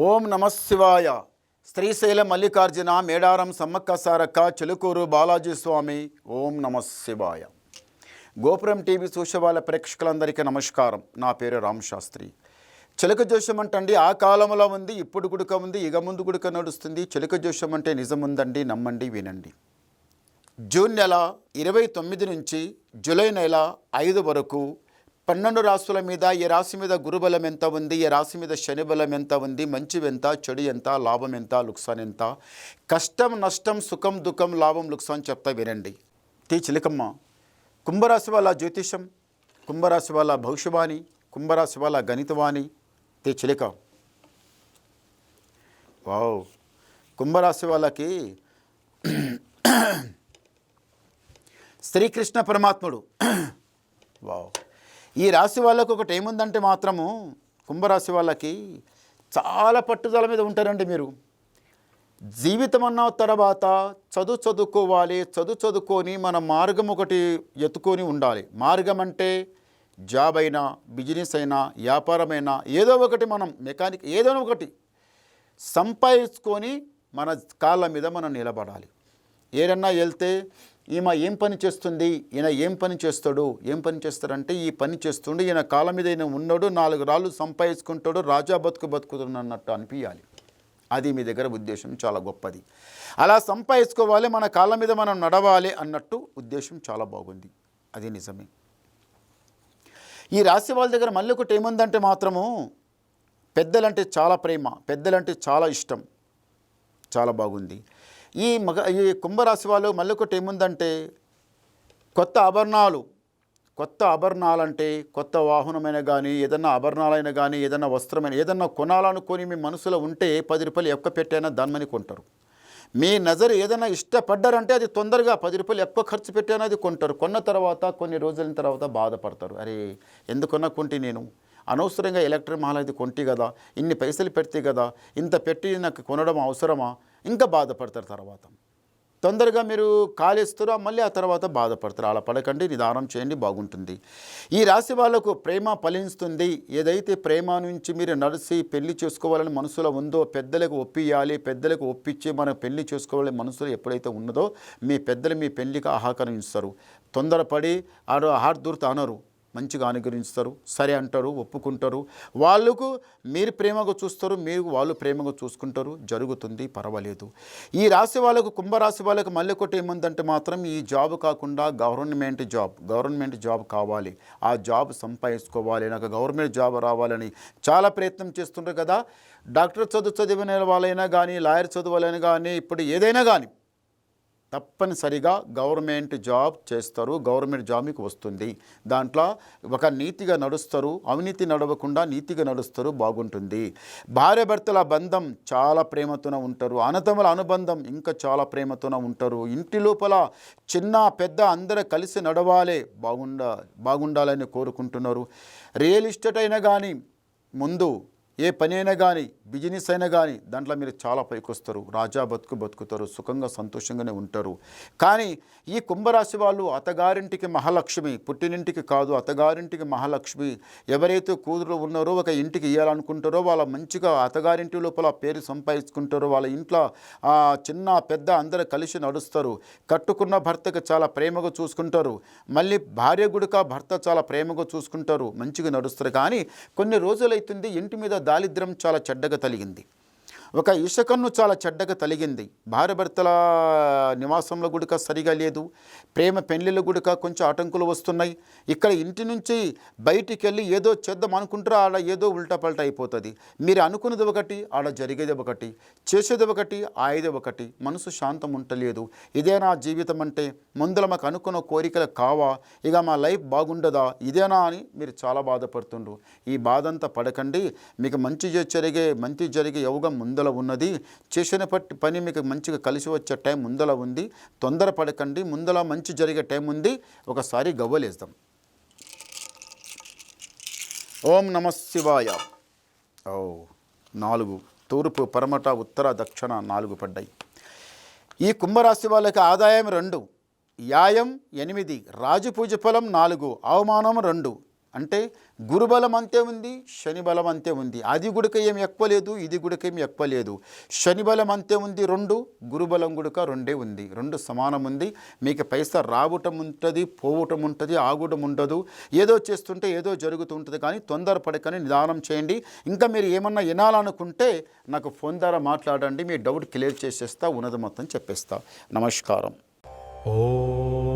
ఓం నమశివాయ. శ్రీశైల మల్లికార్జున మేడారం సమ్మక్క సారక్క చిలుకూరు బాలాజీ స్వామి. ఓం నమశివాయ. గోపురం టీవీ చూసేవాళ్ళ ప్రేక్షకులందరికీ నమస్కారం. నా పేరు రామ్ శాస్త్రి. చిలక జోషం అంటండి ఆ కాలంలో ఉంది, ఇప్పుడు గుడుక ఉంది, ఇక ముందు గుడుక నడుస్తుంది. చిలక జోషం అంటే నిజముందండి, నమ్మండి, వినండి. జూన్ నెల 29 నుంచి జూలై నెల 5 వరకు 12 రాశుల మీద ఈ రాశి మీద గురుబలం ఎంత ఉంది, ఈ రాశి మీద శని బలం ఎంత ఉంది, మంచి ఎంత, చెడు ఎంత, లాభం ఎంత, లుక్సాన్ ఎంత, కష్టం నష్టం, సుఖం దుఃఖం, లాభం లుక్సాన్ చెప్తా వినండి. టీ చిలకమ్మ. కుంభరాశి వాళ్ళ జ్యోతిషం, కుంభరాశి వాళ్ళ భవిష్యవాణి, కుంభరాశి వాళ్ళ గణితవాణి. టీ చిలిక. వావ్. కుంభరాశి వాళ్ళకి శ్రీకృష్ణ పరమాత్ముడు. వావ్. ఈ రాశి వాళ్ళకు ఒకటి ఏముందంటే మాత్రము, కుంభరాశి వాళ్ళకి చాలా పట్టుదల మీద ఉంటారండి. మీరు జీవితం అన్న తర్వాత చదువుకోవాలి, చదువుకొని మన మార్గం ఒకటి ఎత్తుకొని ఉండాలి. మార్గం అంటే జాబ్ అయినా, బిజినెస్ అయినా, వ్యాపారమైనా, ఏదో ఒకటి మనం మెకానిక్ ఏదో ఒకటి సంపాదించుకొని మన కాళ్ళ మీద మనం నిలబడాలి. ఏదన్నా వెళ్తే ఈమె ఏం పని చేస్తుంది, ఈయన ఏం పని చేస్తాడు, ఏం పని చేస్తాడంటే ఈ పని చేస్తుండే, ఈయన కాళ్ళ మీద ఈయన ఉన్నాడు, 4 రాళ్ళు సంపాదించుకుంటాడు, రాజా బతుకుతున్నట్టు అనిపించాలి. అది మీ దగ్గర ఉద్దేశం చాలా గొప్పది. అలా సంపాదించుకోవాలి, మన కాళ్ళ మీద మనం నడవాలి అన్నట్టు ఉద్దేశం చాలా బాగుంది. అది నిజమే. ఈ రాశి వాళ్ళ దగ్గర మళ్ళీ ఒకటి ఏముందంటే మాత్రము, పెద్దలంటే చాలా ప్రేమ, పెద్దలంటే చాలా ఇష్టం. చాలా బాగుంది. ఈ కుంభరాశి వాళ్ళు మళ్ళీ ఒకటి ఏముందంటే, కొత్త ఆభరణాలంటే కొత్త వాహనమైన కానీ, ఏదన్నా ఆభరణాలైనా కానీ, ఏదన్నా వస్త్రమైన ఏదన్నా కొనాలనుకొని మీ మనసులో ఉంటే 10 రూపాయలు ఎక్కువ పెట్టైనా దానిమని కొంటారు. మీ నజరు ఏదైనా ఇష్టపడ్డారంటే అది తొందరగా 10 రూపాయలు ఎక్కువ ఖర్చు పెట్టైనా అది కొంటారు. కొన్న తర్వాత కొన్ని రోజుల తర్వాత బాధపడతారు. అరే ఎందుకన్నా కొంటే, నేను అనవసరంగా ఎలక్ట్రిక్ మాల్ అది కొంటి కదా, ఇన్ని పైసలు పెడితే కదా, ఇంత పెట్టి నాకు కొనడం అవసరమా, ఇంకా బాధపడతారు. తర్వాత తొందరగా మీరు కాలేస్తారో మళ్ళీ ఆ తర్వాత బాధపడతారు. అలా పడకండి, నిదానం చేయండి, బాగుంటుంది. ఈ రాశి వాళ్ళకు ప్రేమ ఫలిస్తుంది. ఏదైతే ప్రేమ నుంచి మీరు నడిచి పెళ్లి చేసుకోవాలని మనసులో ఉందో, పెద్దలకు ఒప్పియాలి, పెద్దలకు ఒప్పించి మనం పెళ్లి చేసుకోవాలని మనసులో ఎప్పుడైతే ఉన్నదో, మీ పెద్దలు మీ పెళ్లికి ఆహ్వానిస్తారు. తొందరపడి హార్దూర్త అనరు, మంచిగా అనుగ్రహిస్తారు, సరే అంటారు, ఒప్పుకుంటారు. వాళ్ళకు మీరు ప్రేమగా చూస్తారు, మీరు వాళ్ళు ప్రేమగా చూసుకుంటారు, జరుగుతుంది, పర్వాలేదు. ఈ రాశి వాళ్ళకు, కుంభరాశి వాళ్ళకు మళ్ళీ ఒకటి ఏముందంటే మాత్రం, ఈ జాబ్ కాకుండా గవర్నమెంట్ జాబ్ కావాలి, ఆ జాబ్ సంపాదించుకోవాలి, నాకు గవర్నమెంట్ జాబ్ రావాలని చాలా ప్రయత్నం చేస్తుంటారు కదా. డాక్టర్ చదివిన వాళ్ళైనా కానీ, లాయర్ చదువులైనా కానీ, ఇప్పుడు ఏదైనా కానీ తప్పనిసరిగా గవర్నమెంట్ జాబ్ చేస్తారు. గవర్నమెంట్ జాబ్ మీకు వస్తుంది. దాంట్లో ఒక నీతిగా నడుస్తారు, అవినీతి నడవకుండా నీతిగా నడుస్తారు, బాగుంటుంది. భార్యాభర్తల బంధం చాలా ప్రేమతోనే ఉంటారు. అన్నదమ్ముల అనుబంధం ఇంకా చాలా ప్రేమతోనే ఉంటారు. ఇంటి లోపల చిన్న పెద్ద అందరూ కలిసి నడవాలి, బాగుండాలని కోరుకుంటున్నారు. రియల్ ఎస్టేట్ అయినా కానీ, ముందు ఏ పని అయినా కానీ, బిజినెస్ అయినా కానీ, దాంట్లో మీరు చాలా పైకి వస్తారు, రాజా బతుకుతారు, సుఖంగా సంతోషంగానే ఉంటారు. కానీ ఈ కుంభరాశి వాళ్ళు అత్తగారింటికి మహాలక్ష్మి, పుట్టినింటికి కాదు, అత్తగారింటికి మహాలక్ష్మి. ఎవరైతే కూతురు ఉన్నారో, ఒక ఇంటికి ఇవ్వాలనుకుంటారో, వాళ్ళ మంచిగా అత్తగారింటి లోపల పేరు సంపాదించుకుంటారో, వాళ్ళ ఇంట్లో చిన్న పెద్ద అందరూ కలిసి నడుస్తారు. కట్టుకున్న భర్తకు చాలా ప్రేమగా చూసుకుంటారు. మళ్ళీ భార్య గుడిక భర్త చాలా ప్రేమగా చూసుకుంటారు, మంచిగా నడుస్తారు. కానీ కొన్ని రోజులైతుంది ఇంటి మీద దారిద్ర్యం చాలా చెడ్డగా తలిగింది, ఒక ఇసుకన్ను చాలా చెడ్డగా తలిగింది. భార్యాభర్తల నివాసంలో గుడిక సరిగా లేదు, ప్రేమ పెళ్లిళ్ళ గుడిక కొంచెం ఆటంకులు వస్తున్నాయి. ఇక్కడ ఇంటి నుంచి బయటికి వెళ్ళి ఏదో చేద్దాం అనుకుంటారో, ఆడ ఏదో ఉల్టాపల్టా అయిపోతుంది. మీరు అనుకున్నది ఒకటి, ఆడ జరిగేది ఒకటి, చేసేది ఒకటి, ఆయేది ఒకటి. మనసు శాంతం ఉండలేదు. ఇదేనా జీవితం అంటే? ముందర మాకు అనుకున్న కోరికలు కావా, ఇక మా లైఫ్ బాగుండదా, ఇదేనా అని మీరు చాలా బాధపడుతుండ్రు. ఈ బాధ అంతా పడకండి. మీకు మంచి జరిగే యోగం ముందల ఉన్నది. చేసిన పని మీకు మంచిగా కలిసి వచ్చే టైం ముందల ఉంది. తొందరపడకండి, ముందల మంచి జరిగే టైం ఉంది. ఒకసారి గవ్వలేద్దాం. ఓం నమశివాయ. 4 తూర్పు, పరమట, ఉత్తర, దక్షిణ 4 పడ్డాయి. ఈ కుంభరాశి వాళ్ళకి ఆదాయం 2, వ్యాయం 8, రాజపూజ ఫలం 4, అవమానం 2, అంటే గురుబలం అంతే ఉంది, శని బలం అంతే ఉంది. అది గుడక ఏం ఎక్కువ లేదు, ఇది గుడక ఏం ఎక్కువ లేదు. శని బలం అంతే ఉంది 2, గురుబలం గుడక 2 ఉంది. 2 సమానం ఉంది. మీకు పైసా రావటం ఉంటుంది, పోవటం ఉంటుంది, ఆగటం ఉండదు. ఏదో చేస్తుంటే ఏదో జరుగుతుంటుంది. కానీ తొందరపడకని నిదానం చేయండి. ఇంకా మీరు ఏమన్నా వినాలనుకుంటే నాకు ఫోన్ ద్వారా మాట్లాడండి. మీ డౌట్ క్లియర్ చేసేస్తా, ఉన్నది మొత్తం చెప్పేస్తా. నమస్కారం. ఓం